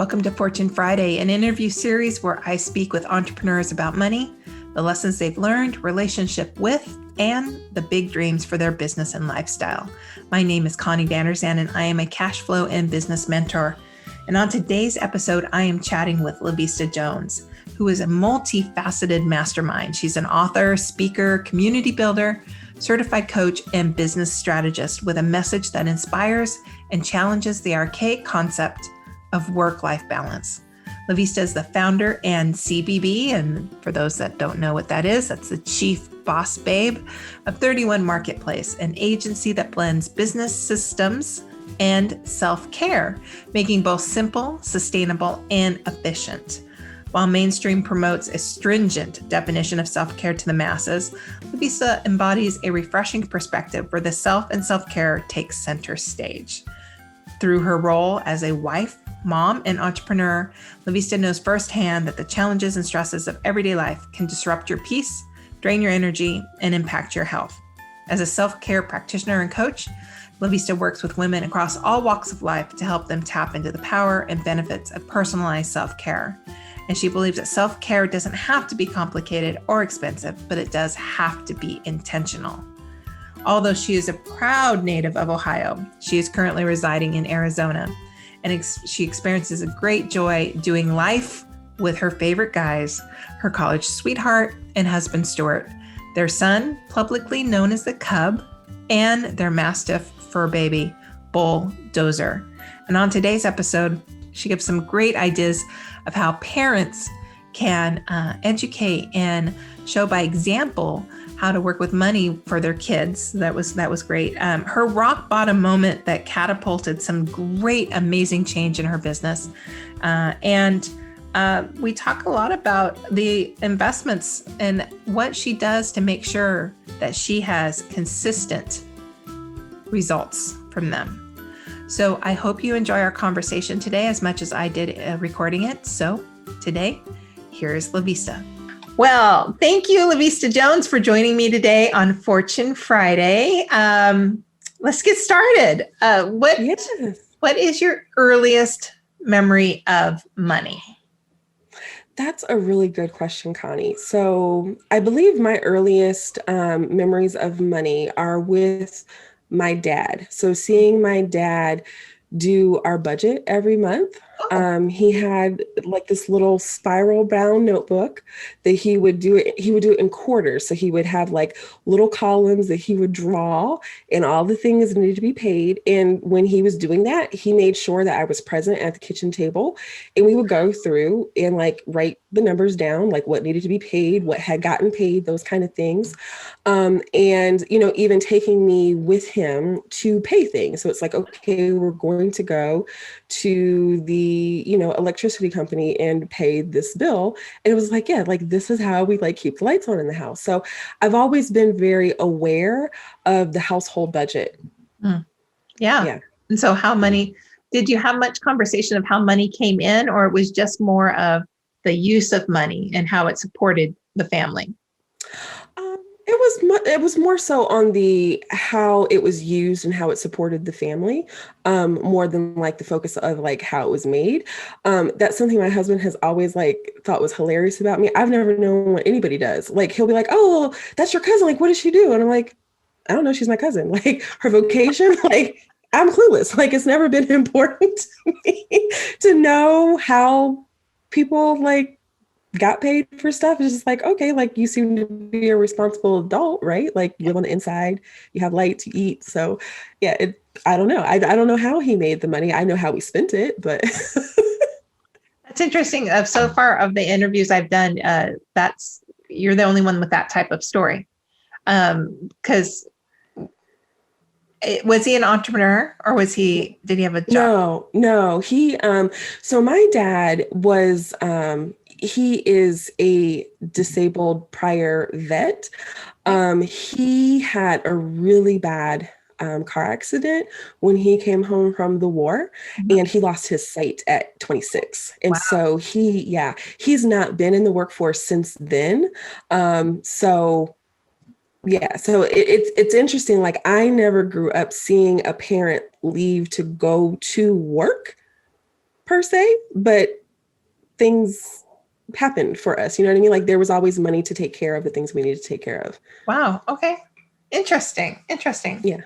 Welcome to Fortune Friday, an interview series where I speak with entrepreneurs about money, the lessons they've learned, relationship with, and the big dreams for their business and lifestyle. My name is Connie and I am a cash flow and business mentor. And on today's episode, I am chatting with LaVista Jones, who is a multifaceted mastermind. She's an author, speaker, community builder, certified coach, and business strategist with a message that inspires and challenges the archaic concept of work-life balance. LaVista is the founder and CBB, and for those that don't know what that is, that's the Chief Boss Babe of 31 Marketplace, an agency that blends business systems and self-care, making both simple, sustainable, and efficient. While mainstream promotes a stringent definition of self-care to the masses, LaVista embodies a refreshing perspective where the self and self-care takes center stage. Through her role as a wife, mom, and entrepreneur, LaVista knows firsthand that the challenges and stresses of everyday life can disrupt your peace, drain your energy, and impact your health. As a self-care practitioner and coach, LaVista works with women across all walks of life to help them tap into the power and benefits of personalized self-care. And she believes that self-care doesn't have to be complicated or expensive, but it does have to be intentional. Although she is a proud native of Ohio, she is currently residing in Arizona, and she experiences a great joy doing life with her favorite guys, her college sweetheart and husband Stuart, their son, publicly known as the Cub, and their Mastiff fur baby, Bulldozer. And on today's episode, she gives some great ideas of how parents can educate and show by example how to work with money for their kids. That was great. Her rock bottom moment that catapulted some great, amazing change in her business. And we talk a lot about the investments and what she does to make sure that she has consistent results from them. So I hope you enjoy our conversation today as much as I did recording it. So today, here's LaVista. Well, thank you, LaVista Jones, for joining me today on Fortune Friday. Let's get started. What is your earliest memory of money? That's a really good question, Connie. So I believe my earliest memories of money are with my dad. So seeing my dad do our budget every month. He had like this little spiral bound notebook that he would do it in quarters. So he would have like little columns that he would draw and all the things that needed to be paid. And when he was doing that, he made sure that I was present at the kitchen table, and we would go through and like write the numbers down, like what needed to be paid, what had gotten paid, those kind of things. And, even taking me with him to pay things. So it's like, okay, we're going to go to the, electricity company and pay this bill. And it was like, yeah, like this is how we like keep the lights on in the house. So I've always been very aware of the household budget. Yeah. And so did you have much conversation of how money came in, or it was just more of the use of money and how it supported the family? It was more so on the how it was used and how it supported the family, more than like the focus of like how it was made. That's something my husband has always like thought was hilarious about me. I've never known what anybody does. Like he'll be like, "Oh, that's your cousin. Like, what does she do?" And I'm like, "I don't know. She's my cousin. Like her vocation, like I'm clueless. Like it's never been important to me to know how people like got paid for stuff. It's just like, okay, like you seem to be a responsible adult, right? Like you live on the inside, you have lights, you eat. So yeah, I don't know. I don't know how he made the money. I know how we spent it, but. That's interesting. So far of the interviews I've done, you're the only one with that type of story. Because was he an entrepreneur, or did he have a job? No. He, so my dad was, he is a disabled prior vet. He had a really bad car accident when he came home from the war, and he lost his sight at 26. And so he's not been in the workforce since then. So it's interesting. Like I never grew up seeing a parent leave to go to work per se, but things happened for us. You know what I mean? Like there was always money to take care of the things we needed to take care of. Wow. Okay. Interesting. Yeah.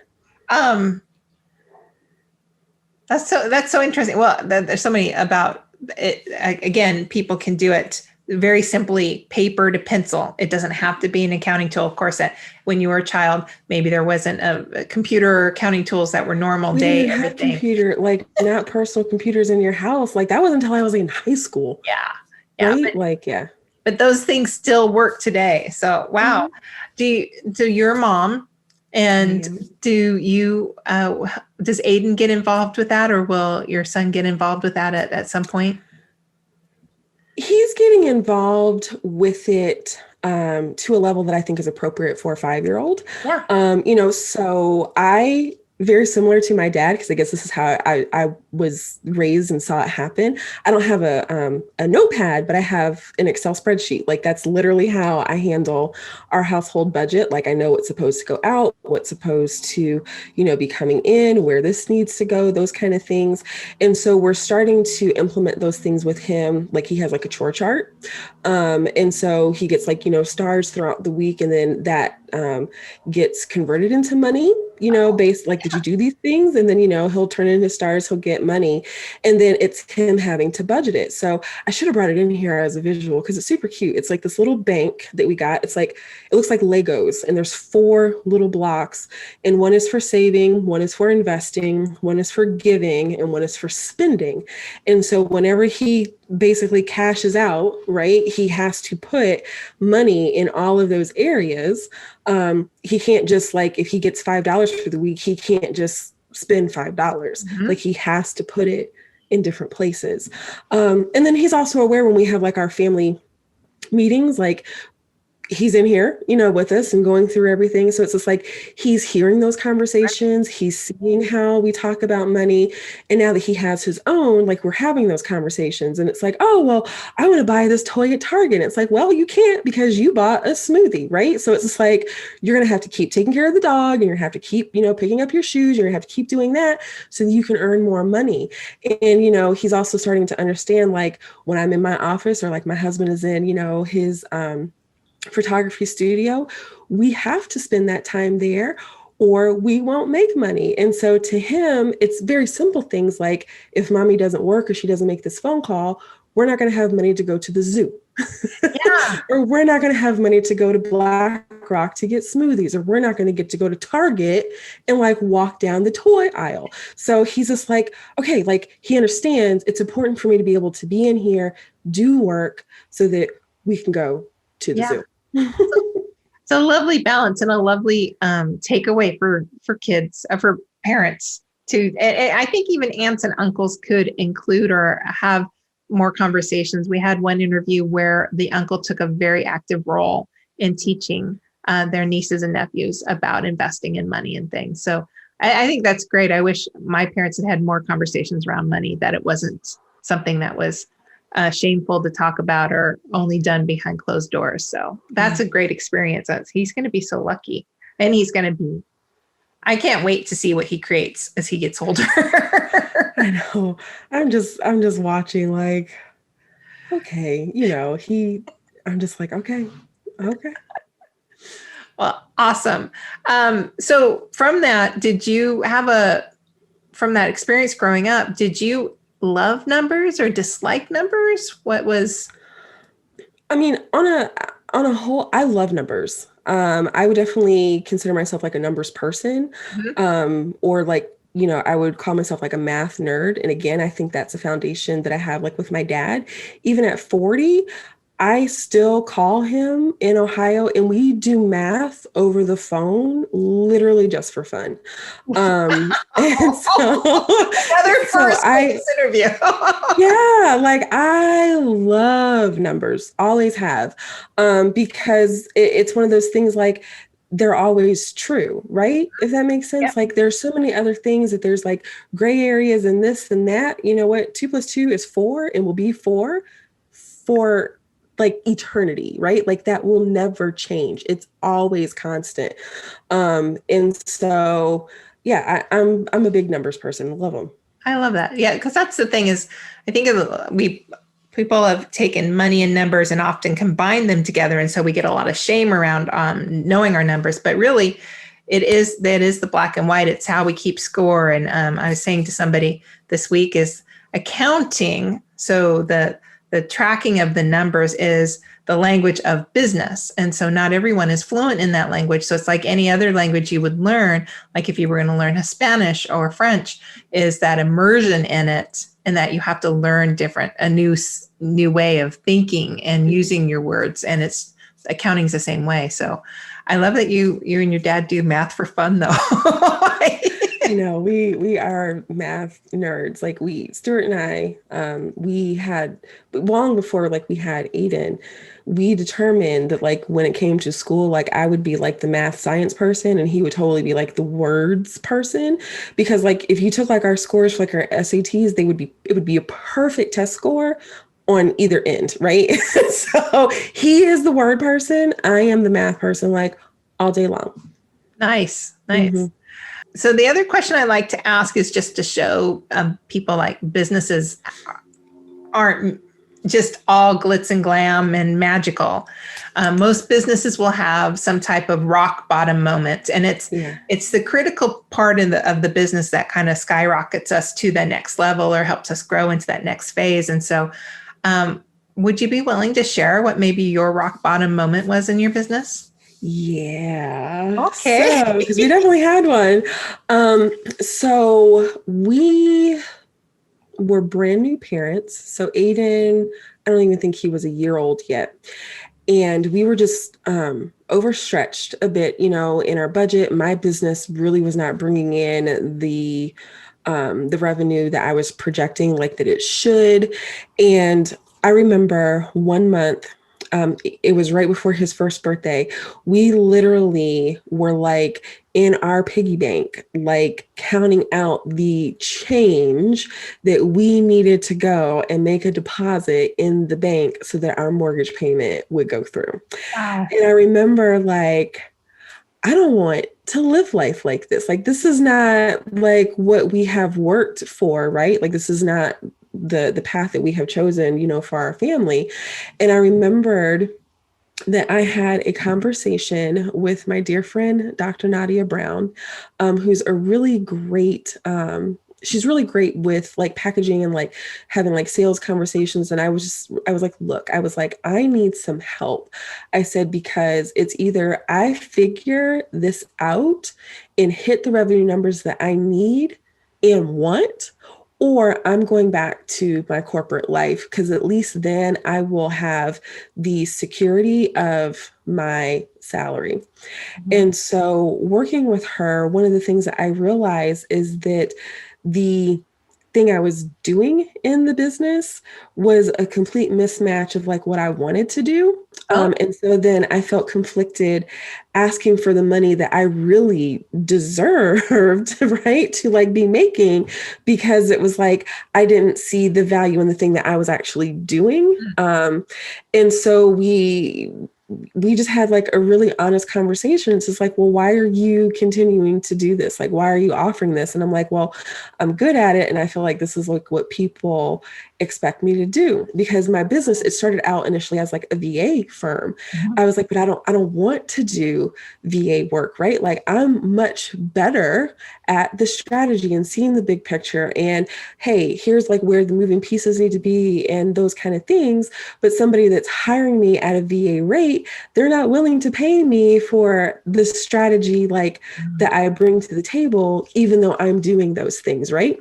That's so interesting. Well, there's so many about it. Again, people can do it very simply, paper to pencil. It doesn't have to be an accounting tool. Of course, that when you were a child, maybe there wasn't a computer or accounting tools that were normal We day. didn't have computer, like not personal computers in your house. Like that wasn't until I was in high school. Yeah. Right? But those things still work today. So, wow. Mm-hmm. Do your mom and do you, does Aiden get involved with that, or will your son get involved with that at some point? He's getting involved with it to a level that I think is appropriate for a 5-year-old. Yeah. So I, very similar to my dad, because I guess this is how I was raised and saw it happen. I don't have a notepad, but I have an Excel spreadsheet. Like that's literally how I handle our household budget. Like I know what's supposed to go out, what's supposed to, be coming in, where this needs to go, those kind of things. And so we're starting to implement those things with him. Like he has like a chore chart. And so he gets like, stars throughout the week, and then that gets converted into money, based like, did you do these things? And then, he'll turn in his stars, he'll get money. And then it's him having to budget it. So I should have brought it in here as a visual because it's super cute. It's like this little bank that we got. It's like, it looks like Legos, and there's 4 little blocks, and one is for saving, one is for investing, one is for giving, and one is for spending. And so whenever he basically cashes out, right, he has to put money in all of those areas. He can't just like, if he gets $5 for the week, he can't just spend $5. Mm-hmm. Like he has to put it in different places. And then he's also aware when we have like our family meetings, like he's in here, with us and going through everything. So it's just like, he's hearing those conversations. He's seeing how we talk about money. And now that he has his own, like we're having those conversations, and it's like, oh, well, I want to buy this toy at Target. And it's like, well, you can't because you bought a smoothie, right? So it's just like, you're going to have to keep taking care of the dog, and you're going to have to keep, picking up your shoes. You're going to have to keep doing that so that you can earn more money. And, he's also starting to understand, like when I'm in my office, or like my husband is in, his, photography studio, we have to spend that time there or we won't make money. And so to him, it's very simple things like, if mommy doesn't work or she doesn't make this phone call, we're not going to have money to go to the zoo. Yeah. Or we're not going to have money to go to BlackRock to get smoothies, or we're not going to get to go to Target and like walk down the toy aisle. So he's just like, okay, like he understands it's important for me to be able to be in here, do work so that we can go to the zoo. It's a lovely balance and a lovely takeaway for kids, for parents too. And I think even aunts and uncles could include or have more conversations. We had one interview where the uncle took a very active role in teaching their nieces and nephews about investing in money and things. So I think that's great. I wish my parents had more conversations around money, that it wasn't something that was shameful to talk about or only done behind closed doors. So that's a great experience. He's going to be so lucky, and I can't wait to see what he creates as he gets older. I know. I'm just watching like, okay, I'm just like, okay. Well, awesome. So from that, from that experience growing up, did you love numbers or dislike numbers? I mean, on a whole, I love numbers. I would definitely consider myself like a numbers person. Or like, I would call myself like a math nerd. And again, I think that's a foundation that I have like with my dad. Even at 40, I still call him in Ohio and we do math over the phone, literally just for fun. And so another first interview. Yeah, like I love numbers, always have, because it's one of those things like they're always true, right? If that makes sense. Yep. Like there's so many other things that there's like gray areas and this and that. You know what? 2 + 2 is 4 and will be 4 for like eternity, right? Like that will never change. It's always constant. And so, yeah, I'm a big numbers person. Love them. I love that. Yeah, because that's the thing is, I think people have taken money and numbers and often combined them together, and so we get a lot of shame around knowing our numbers. But really, that is the black and white. It's how we keep score. And I was saying to somebody this week is accounting. So the tracking of the numbers is the language of business. And so not everyone is fluent in that language. So it's like any other language you would learn, like if you were going to learn Spanish or French, is that immersion in it, and that you have to learn a new way of thinking and using your words. And it's accounting's the same way. So I love that you and your dad do math for fun though. I know we are math nerds. Like Stuart and I, we had long before like we had Aiden, we determined that like when it came to school, like I would be like the math science person and he would totally be like the words person. Because like if you took like our scores for like our SATs, it would be a perfect test score on either end, right? So he is the word person. I am the math person, like all day long. Nice. Mm-hmm. So the other question I like to ask is just to show people like businesses aren't just all glitz and glam and magical. Most businesses will have some type of rock bottom moment, and it's the critical part of the business that kind of skyrockets us to the next level or helps us grow into that next phase. And so, would you be willing to share what maybe your rock bottom moment was in your business? Yeah. Okay. So, because we definitely had one. So we were brand new parents. So Aiden, I don't even think he was a year old yet. And we were just overstretched a bit, in our budget. My business really was not bringing in the revenue that I was projecting like that it should. And I remember one month, it was right before his first birthday. We literally were like in our piggy bank, like counting out the change that we needed to go and make a deposit in the bank so that our mortgage payment would go through. Wow. And I remember like, I don't want to live life like this. Like, this is not like what we have worked for, right? Like, this is not the path that we have chosen, for our family. And I remembered that I had a conversation with my dear friend, Dr. Nadia Brown, who's a really great, she's really great with like packaging and like having like sales conversations. And I was like, look, I need some help. I said, because it's either I figure this out and hit the revenue numbers that I need and want, or I'm going back to my corporate life, because at least then I will have the security of my salary. Mm-hmm. And so working with her, one of the things that I realized is that the thing I was doing in the business was a complete mismatch of like what I wanted to do. And so then I felt conflicted asking for the money that I really deserved, right, to like be making, because it was like I didn't see the value in the thing that I was actually doing. And so we just had like a really honest conversation. It's just like, well, why are you continuing to do this? Like, why are you offering this? And I'm like, well, I'm good at it. And I feel like this is like what people expect me to do, because my business, it started out initially as like a VA firm. Mm-hmm. I was like, but I don't want to do VA work, right? Like, I'm much better at the strategy and seeing the big picture. And hey, here's like where the moving pieces need to be and those kind of things. But somebody that's hiring me at a VA rate, they're not willing to pay me for the strategy like that I bring to the table, even though I'm doing those things, right?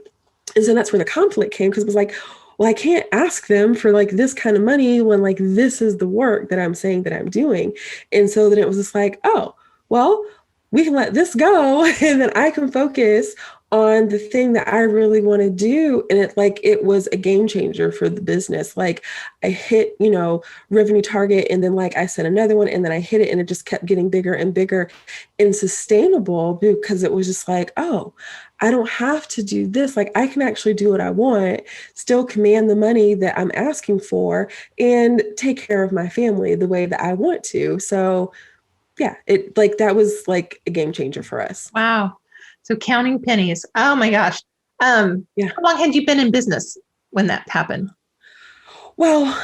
And so that's where the conflict came, because it was like, well, I can't ask them for like this kind of money when like this is the work that I'm saying that I'm doing. And so then it was just like, oh, well, we can let this go and then I can focus on the thing that I really want to do. And it was a game changer for the business. Like, I hit, revenue target, and then like I set another one, and then I hit it, and it just kept getting bigger and bigger and sustainable, because it was just like, oh, I don't have to do this. Like, I can actually do what I want, still command the money that I'm asking for, and take care of my family the way that I want to. So yeah, that was like a game changer for us. Wow. So counting pennies. Oh my gosh. Yeah. How long had you been in business when that happened? Well,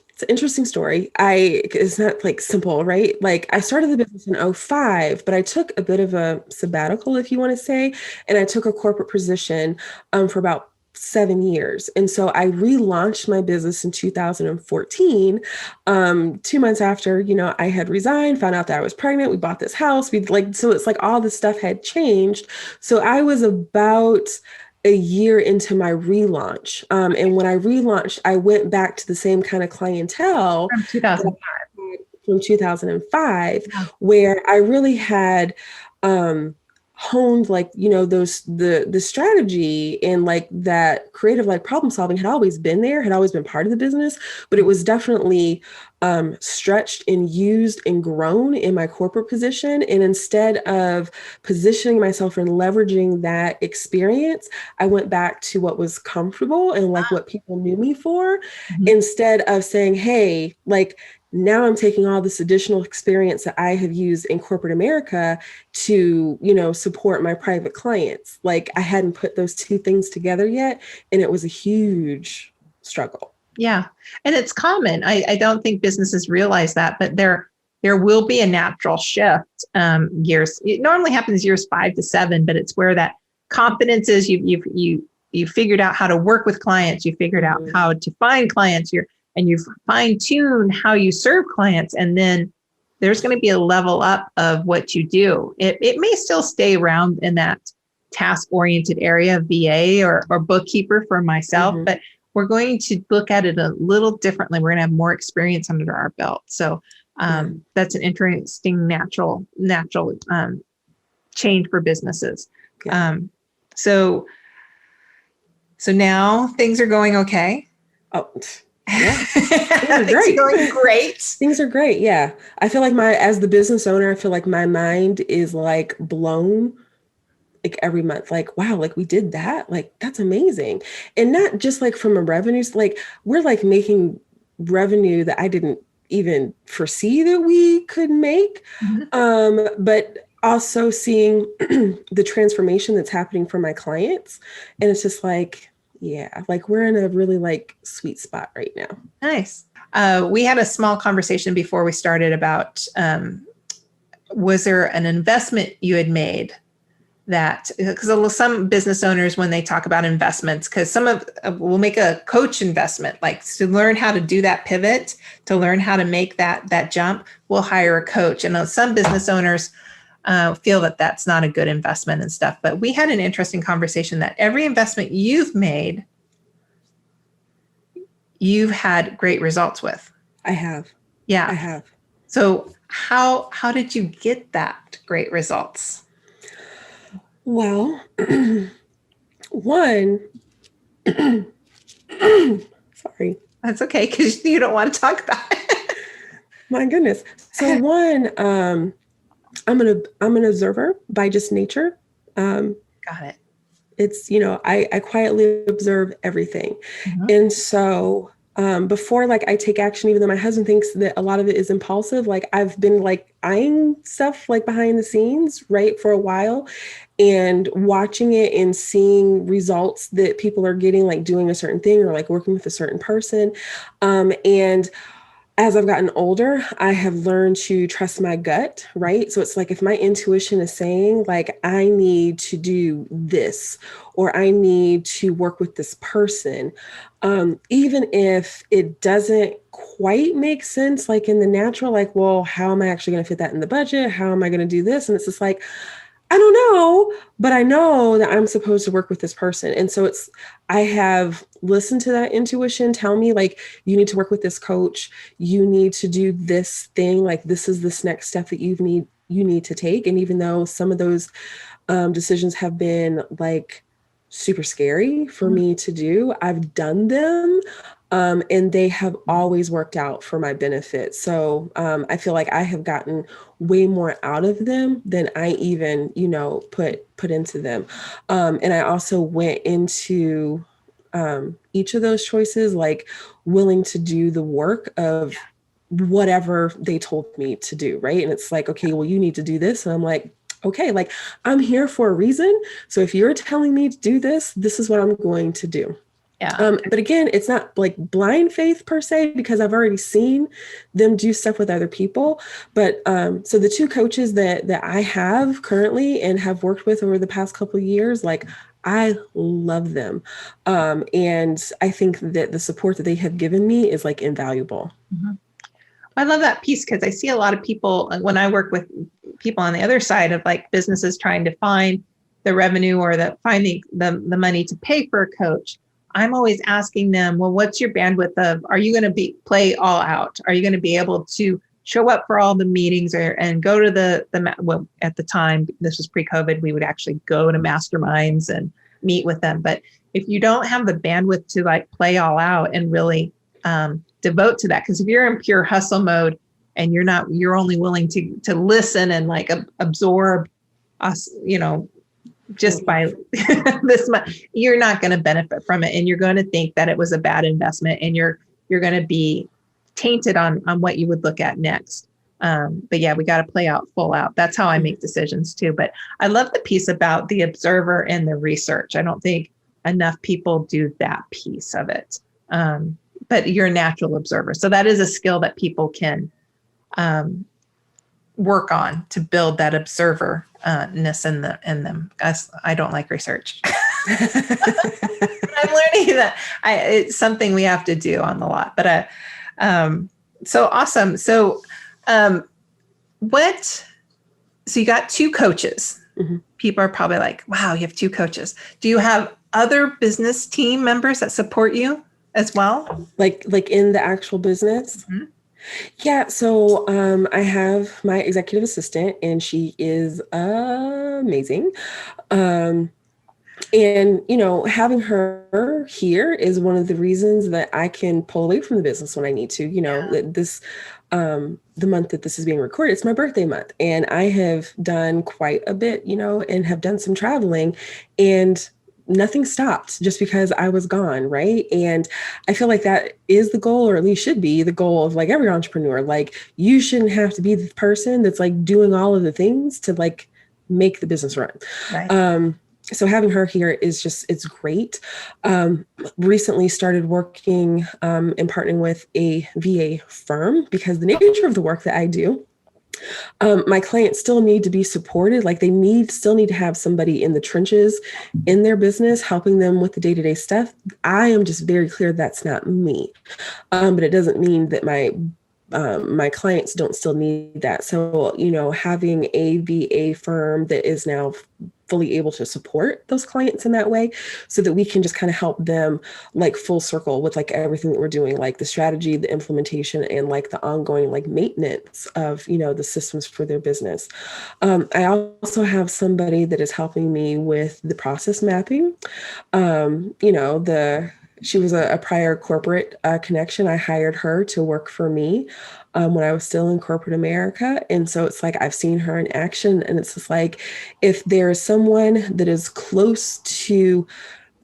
it's an interesting story. It's not like simple, right? Like I started the business in '05, but I took a bit of a sabbatical, if you want to say, and I took a corporate position for about 7 years. And so I relaunched my business in 2014, 2 months after, I had resigned, found out that I was pregnant. We bought this house. So it's like all this stuff had changed. So I was about a year into my relaunch. And when I relaunched, I went back to the same kind of clientele From that I 2005. had from 2005, Yeah. where I really had honed like, those the strategy and like that creative like problem solving had always been there, had always been part of the business, but it was definitely stretched and used and grown in my corporate position. And instead of positioning myself and leveraging that experience, I went back to what was comfortable and like what people knew me for, Mhm. instead of saying, hey, like now I'm taking all this additional experience that I have used in corporate America to, support my private clients. Like I hadn't put those two things together yet. And it was a huge struggle. Yeah. And it's common. I don't think businesses realize that, but there will be a natural shift. It normally happens years 5 to 7, but it's where that confidence is. You figured out how to work with clients. You figured out how to find clients. And you fine tune how you serve clients. And then there's going to be a level up of what you do. It may still stay around in that task oriented area of VA or bookkeeper for myself, but we're going to look at it a little differently. We're going to have more experience under our belt. So that's an interesting natural change for businesses. Yeah. So now things are going okay. Oh, yeah. Things are going great. Things are great. Yeah. I feel like as the business owner, I feel like my mind is like blown like every month, like, wow, like we did that. Like, that's amazing. And not just like from a revenue, like we're like making revenue that I didn't even foresee that we could make. But also seeing the transformation that's happening for my clients. And it's just like, yeah, like we're in a really like sweet spot right now. Nice. We had a small conversation before we started about, was there an investment you had made that, because some business owners, when they talk about investments, because we'll make a coach investment, like to learn how to do that pivot, to learn how to make that jump, we'll hire a coach. And some business owners feel that that's not a good investment and stuff. But we had an interesting conversation that every investment you've made, you've had great results with. I have. Yeah. I have. So how did you get that great results? Well, one, sorry. That's okay, because you don't want to talk about it. My goodness. So one, I'm an observer by just nature. Got it. It's, I quietly observe everything. And so before like I take action, even though my husband thinks that a lot of it is impulsive, like I've been like eyeing stuff like behind the scenes, right, for a while, and watching it and seeing results that people are getting, like doing a certain thing or like working with a certain person. And as I've gotten older, I have learned to trust my gut, right? So it's like if my intuition is saying like, I need to do this, or I need to work with this person, even if it doesn't quite make sense, like in the natural, like, well, how am I actually going to fit that in the budget? How am I going to do this? And it's just like, I don't know, but I know that I'm supposed to work with this person. And so I have listened to that intuition tell me like, you need to work with this coach. You need to do this thing. Like, this is this next step that you need to take. And even though some of those decisions have been like super scary for me to do, I've done them. And they have always worked out for my benefit. So I feel like I have gotten way more out of them than I even, put into them. And I also went into each of those choices, like willing to do the work of whatever they told me to do. Right. And it's like, okay, well, you need to do this. And I'm like, okay, like I'm here for a reason. So if you're telling me to do this, this is what I'm going to do. Yeah. But again, it's not like blind faith per se, because I've already seen them do stuff with other people. But so the two coaches that I have currently and have worked with over the past couple of years, like I love them. And I think that the support that they have given me is like invaluable. Mm-hmm. I love that piece because I see a lot of people when I work with people on the other side of like businesses trying to find the revenue or find the money to pay for a coach. I'm always asking them, well, what's your bandwidth of, are you going to play all out? Are you going to be able to show up for all the meetings and go to well, at the time, this was pre-COVID, we would actually go to masterminds and meet with them. But if you don't have the bandwidth to like play all out and really devote to that, because if you're in pure hustle mode and you're only willing to listen and like absorb us, just by this much, you're not going to benefit from it. And you're going to think that it was a bad investment and you're going to be tainted on what you would look at next. But yeah, we got to play out full out. That's how I make decisions too. But I love the piece about the observer and the research. I don't think enough people do that piece of it. But you're a natural observer. So that is a skill that people can work on to build that observer-ness in them. I don't like research. I'm learning that it's something we have to do on the lot. But so awesome. So so you got two coaches. Mm-hmm. People are probably like, wow, you have two coaches. Do you have other business team members that support you as well? Like in the actual business? Mm-hmm. Yeah. So I have my executive assistant and she is amazing. And, having her here is one of the reasons that I can pull away from the business when I need to. This, the month that this is being recorded, it's my birthday month. And I have done quite a bit, and have done some traveling, and nothing stopped just because I was gone. Right. And I feel like that is the goal, or at least should be the goal of like every entrepreneur. Like you shouldn't have to be the person that's like doing all of the things to like make the business run. Right. So having her here is it's great. Recently started working and partnering with a VA firm because the nature of the work that I do, my clients still need to be supported. Like they still need to have somebody in the trenches in their business, helping them with the day-to-day stuff. I am just very clear that's not me. But it doesn't mean that my clients don't still need that. So, having a VA firm that is now fully able to support those clients in that way so that we can just kind of help them like full circle with like everything that we're doing, like the strategy, the implementation, and like the ongoing like maintenance of, the systems for their business. I also have somebody that is helping me with the process mapping. She was a prior corporate connection. I hired her to work for me when I was still in corporate America. And so it's like, I've seen her in action, and it's just like, if there is someone that is close to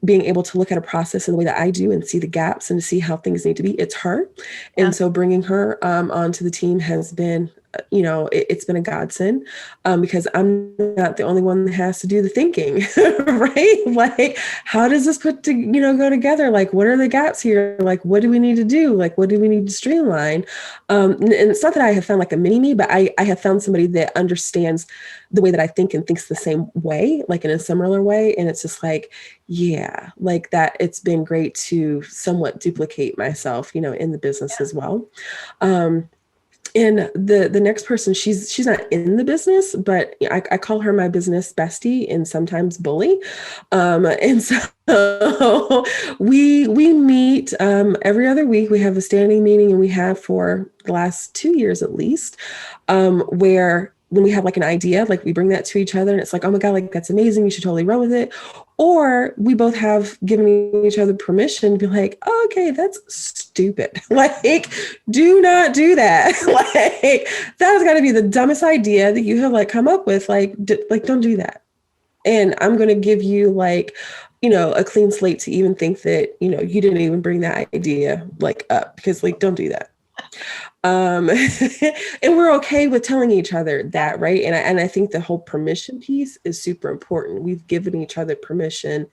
being able to look at a process in the way that I do and see the gaps and see how things need to be, it's her. Yeah. And so bringing her onto the team has been, it's been a godsend because I'm not the only one that has to do the thinking, right? Like, how does this go together? Like, what are the gaps here? Like, what do we need to do? Like, what do we need to streamline? And it's not that I have found like a mini me, but I have found somebody that understands the way that I think and thinks the same way, like in a similar way. And it's just like, yeah, like that, it's been great to somewhat duplicate myself, in the business as well. And the next person, she's not in the business, but I call her my business bestie and sometimes bully. And so we meet every other week. We have a standing meeting, and we have for the last 2 years at least, where when we have like an idea, like we bring that to each other and it's like, oh my God, like that's amazing. You should totally run with it. Or we both have given each other permission to be like, oh, okay, that's stupid. Like, do not do that. Like, that has got to be the dumbest idea that you have like come up with. Like, don't do that. And I'm going to give you like, a clean slate to even think that, you didn't even bring that idea like up, because like, don't do that. And we're okay with telling each other that, right? And I think the whole permission piece is super important. We've given each other permission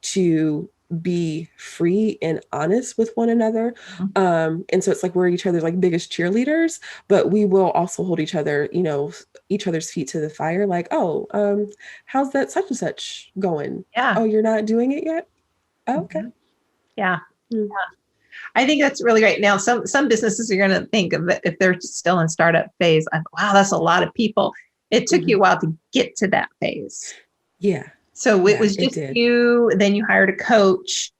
to be free and honest with one another. And so it's like we're each other's like biggest cheerleaders, but we will also hold each other, each other's feet to the fire. Like, oh, how's that such and such going? Yeah. Oh, you're not doing it yet? Oh, okay. Yeah. Yeah. I think that's really great. Now, some businesses are going to think of it if they're still in startup phase. Wow, that's a lot of people. It took you a while to get to that phase. Yeah. So it was just you, then you hired a coach,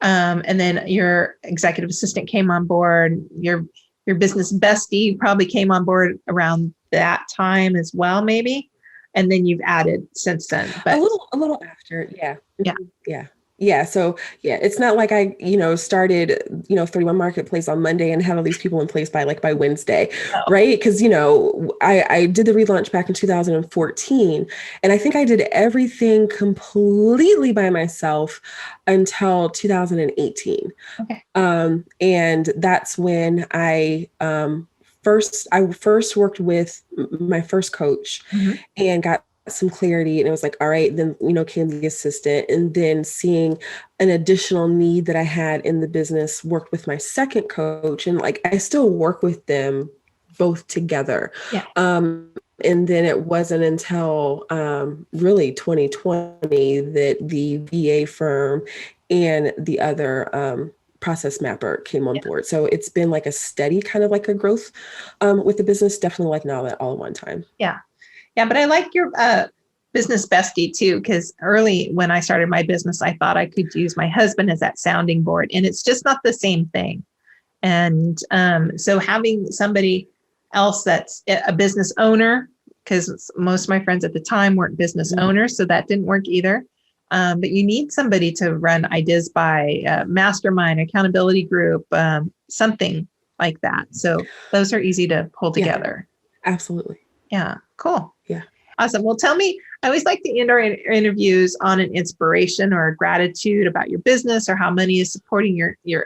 and then your executive assistant came on board. Your business bestie probably came on board around that time as well, maybe. And then you've added since then. But a little after, yeah. Yeah. Yeah. Yeah. So yeah, it's not like I, started, 31 Marketplace on Monday and had all these people in place by Wednesday, right? Because, I did the relaunch back in 2014, and I think I did everything completely by myself until 2018. Okay. And that's when I first worked with my first coach and got some clarity, and it was like, all right, then came the assistant, and then seeing an additional need that I had in the business, worked with my second coach, and like I still work with them both together. Yeah. And then it wasn't until really 2020 that the VA firm and the other process mapper came on board. So it's been like a steady kind of like a growth with the business, definitely like not all at one time. Yeah. Yeah, but I like your business bestie too, because early when I started my business, I thought I could use my husband as that sounding board, and it's just not the same thing. And so having somebody else that's a business owner, because most of my friends at the time weren't business owners, so that didn't work either. But you need somebody to run ideas by mastermind, accountability group, something like that. So those are easy to pull together. Absolutely. Yeah. Cool. Yeah. Awesome. Well, tell me, I always like to end our interviews on an inspiration or a gratitude about your business or how money is supporting your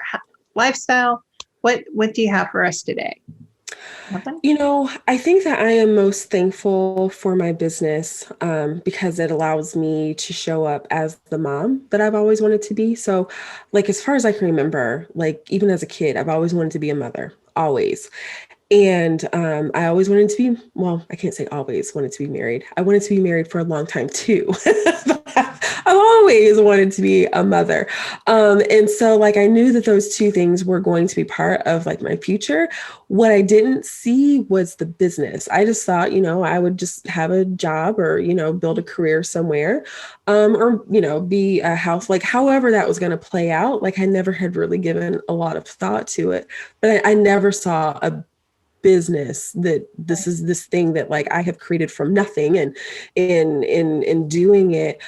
lifestyle. What do you have for us today? Nothing? I think that I am most thankful for my business because it allows me to show up as the mom that I've always wanted to be. So like, as far as I can remember, like even as a kid, I've always wanted to be a mother, always. And I always wanted to be, well, I can't say always wanted to be married. I wanted to be married for a long time too. I've always wanted to be a mother. And so like, I knew that those two things were going to be part of like my future. What I didn't see was the business. I just thought, I would just have a job or, build a career somewhere, or, be a house, like however that was going to play out. Like I never had really given a lot of thought to it, but I never saw a business that this is this thing that like I have created from nothing and in doing it.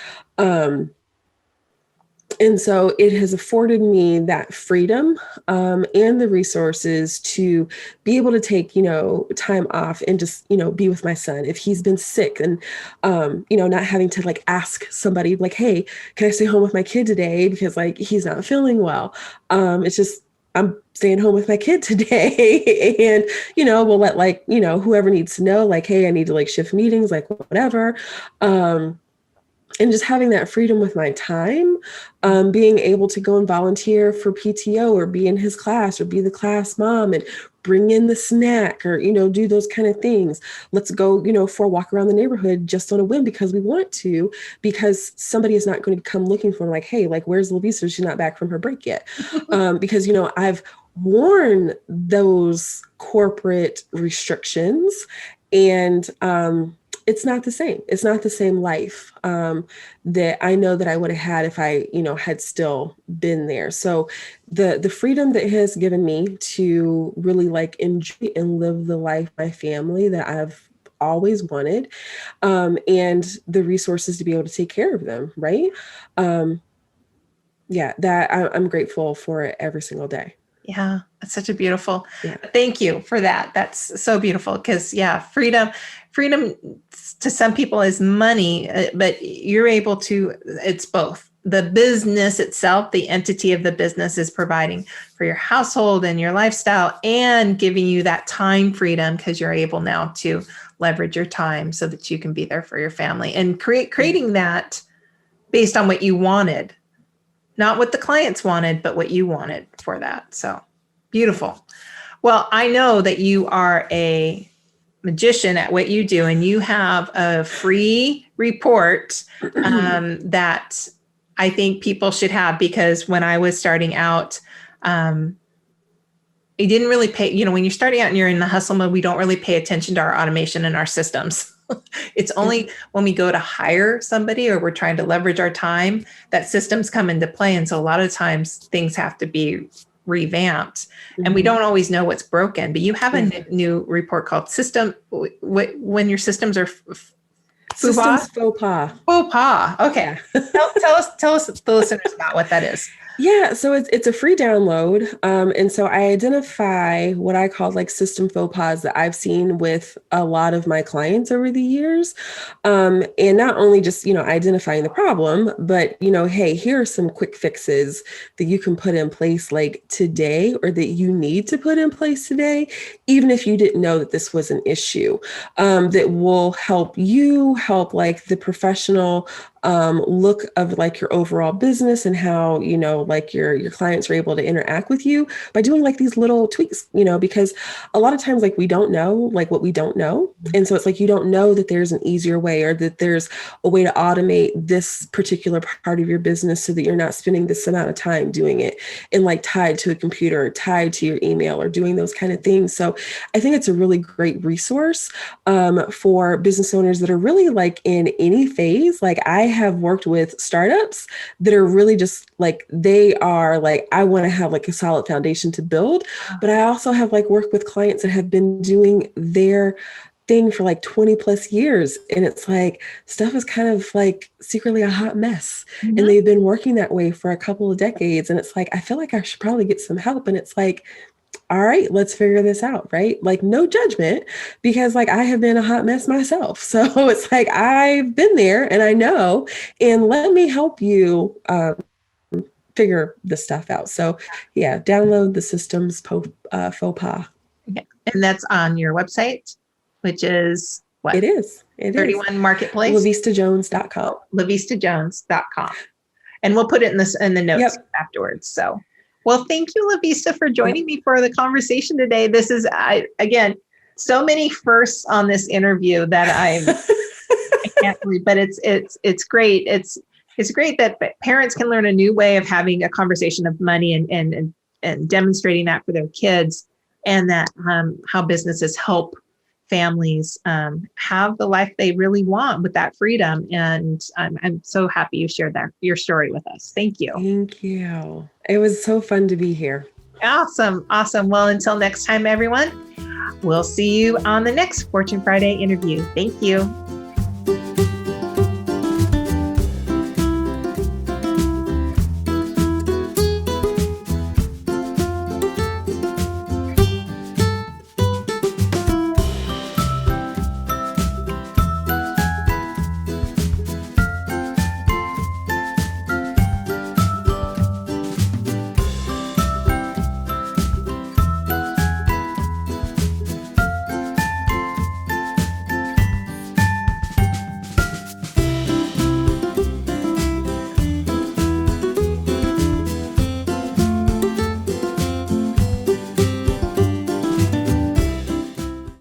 And so it has afforded me that freedom and the resources to be able to take, time off and just, be with my son if he's been sick and, not having to like ask somebody like, hey, can I stay home with my kid today? Because like, he's not feeling well. It's just, I'm staying home with my kid today. And, we'll let like, whoever needs to know, like, hey, I need to like shift meetings, like whatever. And just having that freedom with my time, being able to go and volunteer for PTO or be in his class or be the class mom and bring in the snack or, do those kind of things. Let's go, for a walk around the neighborhood just on a whim because we want to, because somebody is not going to come looking for like, hey, like, where's Lovisa? She's not back from her break yet. Because, I've worn those corporate restrictions and, it's not the same. It's not the same life that I know that I would have had if I, had still been there. So the freedom that has given me to really like enjoy and live the life, my family that I've always wanted, and the resources to be able to take care of them. Right. That I'm grateful for it every single day. Yeah, that's such a beautiful, Yeah. thank you for that. That's so beautiful because freedom to some people is money, but you're able to, it's both. The business itself, the entity of the business is providing for your household and your lifestyle and giving you that time freedom because you're able now to leverage your time so that you can be there for your family and creating that based on what you wanted, not what the clients wanted, but what you wanted for that. So beautiful. Well, I know that you are a magician at what you do, and you have a free report that I think people should have, because when I was starting out, it didn't really pay, when you're starting out and you're in the hustle mode, we don't really pay attention to our automation and our systems. It's only when we go to hire somebody or we're trying to leverage our time that systems come into play. And so a lot of times things have to be revamped and we don't always know what's broken. But you have a new report called System, when your systems are Systems faux pas. Faux pas. Okay. Tell us the listeners about what that is. Yeah, so it's a free download. And so I identify what I call like system faux pas that I've seen with a lot of my clients over the years. And not only just, identifying the problem, but, hey, here are some quick fixes that you can put in place like today, or that you need to put in place today, even if you didn't know that this was an issue, that will help you help like the professional look of like your overall business and how, like your clients are able to interact with you by doing like these little tweaks, because a lot of times like we don't know like what we don't know. And so it's like, you don't know that there's an easier way or that there's a way to automate this particular part of your business so that you're not spending this amount of time doing it and like tied to a computer or tied to your email or doing those kind of things. So I think it's a really great resource for business owners that are really like in any phase. Like I have worked with startups that are really just like, they are like, I want to have like a solid foundation to build, but I also have like worked with clients that have been doing their thing for like 20 plus years. And it's like, stuff is kind of like secretly a hot mess. And they've been working that way for a couple of decades. And it's like, I feel like I should probably get some help. And it's like, all right, let's figure this out, right? Like no judgment, because like I have been a hot mess myself. So it's like, I've been there and I know, and let me help you figure this stuff out. So yeah, download the Systems faux pas. Okay. And that's on your website, which is what? It is. 31 Marketplace? LaVistaJones.com. LaVistaJones.com. And we'll put it in the notes afterwards. So, well, thank you, LaVista, for joining me for the conversation today. This is, again, so many firsts on this interview that I can't believe, but it's great. It's great that parents can learn a new way of having a conversation of money and demonstrating that for their kids, and that how businesses help families have the life they really want with that freedom. And I'm so happy you shared your story with us. Thank you. Thank you. It was so fun to be here. Awesome. Well, until next time, everyone, we'll see you on the next Fortune Friday interview. Thank you.